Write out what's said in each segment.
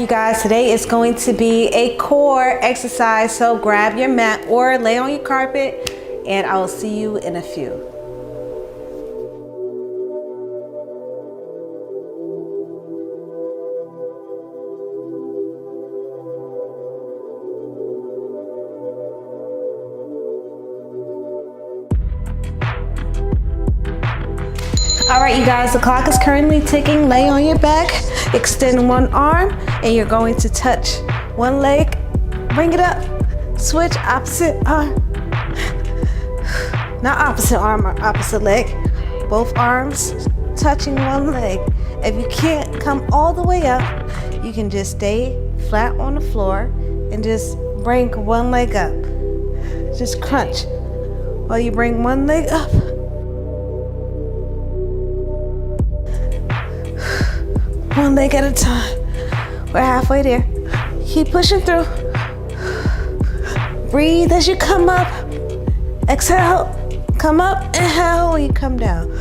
you guys, today is going to be a core exercise, so grab your mat or lay on your carpet and I will see you in a few. All right, you guys, the clock is currently ticking. Lay on your back, extend one arm, and you're going to touch one leg. Bring it up, switch opposite arm. Not opposite arm or opposite leg. Both arms touching one leg. If you can't come all the way up, you can just stay flat on the floor and just bring one leg up. Just crunch while you bring one leg up. One leg at a time. We're halfway there. Keep pushing through. Breathe as you come up. Exhale, come up, inhale when you come down.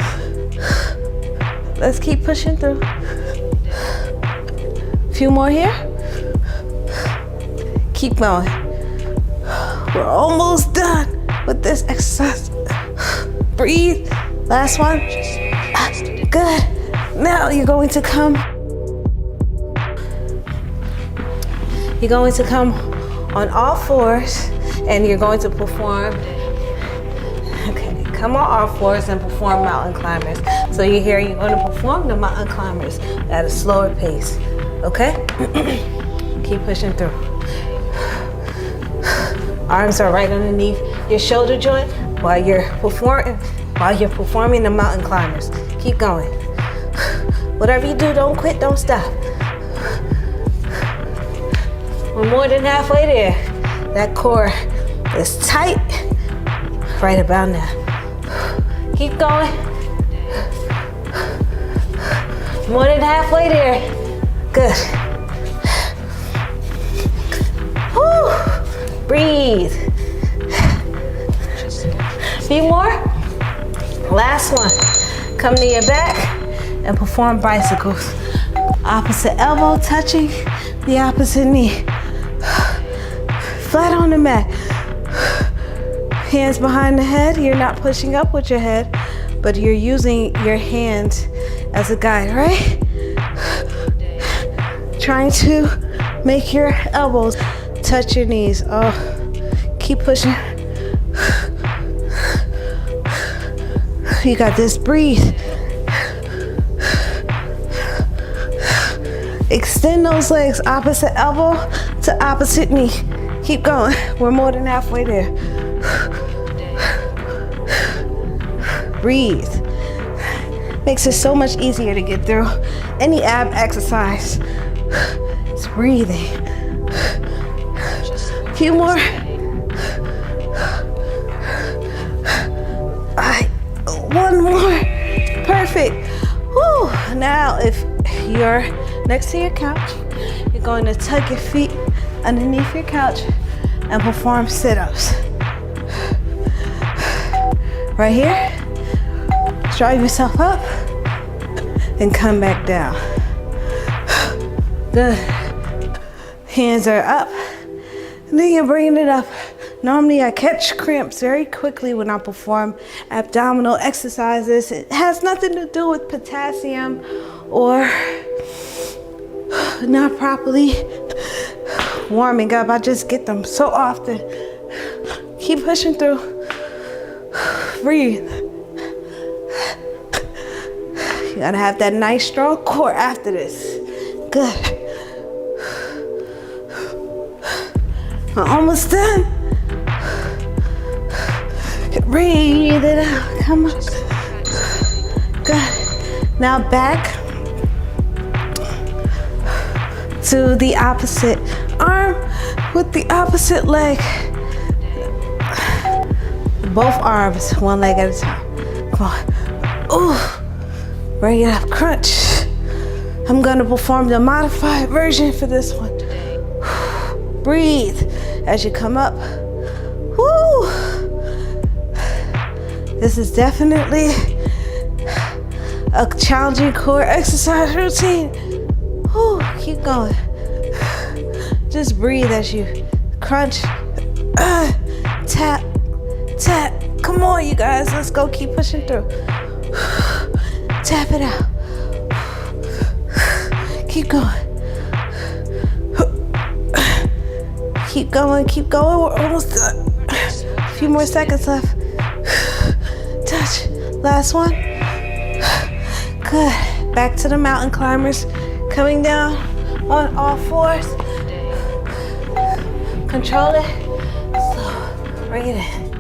Let's keep pushing through. A few more here. Keep going. We're almost done with this exercise. Breathe. Last one. Good. Now you're going to come. You're going to come on all fours and you're going to perform, come on all fours and perform mountain climbers. So you're here, you're going to perform the mountain climbers at a slower pace, okay? Keep pushing through. Arms are right underneath your shoulder joint while you're performing the mountain climbers. Keep going. Whatever you do, don't quit, don't stop. We're more than halfway there. That core is tight right about now. Keep going. More than halfway there. Good. Whew. Breathe. Few more. Last one. Come to your back and perform bicycles. Opposite elbow touching the opposite knee. Flat on the mat. Hands behind the head. You're not pushing up with your head, but you're using your hands as a guide, right? Trying to make your elbows touch your knees. Oh, keep pushing. You got this. Breathe. Extend those legs, opposite elbow to opposite knee. Keep going. We're more than halfway there. Breathe. Makes it so much easier to get through any ab exercise. It's breathing. A few more. All right, one more. Perfect. Whew. Now, if you're next to your couch, you're going to tuck your feet underneath your couch and perform sit-ups. Right here, drive yourself up and come back down. Good. Hands are up, and then you're bringing it up. Normally I catch cramps very quickly when I perform abdominal exercises. It has nothing to do with potassium or not properly warming up. I just get them so often. Keep pushing through. Breathe. You gotta have that nice strong core after this. Good. I'm almost done. Breathe it out. Come on. Good. Now back to the opposite arm with the opposite leg. Both arms, one leg at a time. Come on. Ooh. Bring it up, crunch. I'm gonna perform the modified version for this one. Breathe as you come up. Woo. This is definitely a challenging core exercise routine. Whew, keep going. Just breathe as you crunch. Tap, tap. Come on, you guys. Let's go. Keep pushing through. Tap it out. Keep going. Keep going, keep going. We're almost done. A few more seconds left. Touch. Last one. Good. Back to the mountain climbers. Coming down on all fours. Control it. Slow. Bring it in.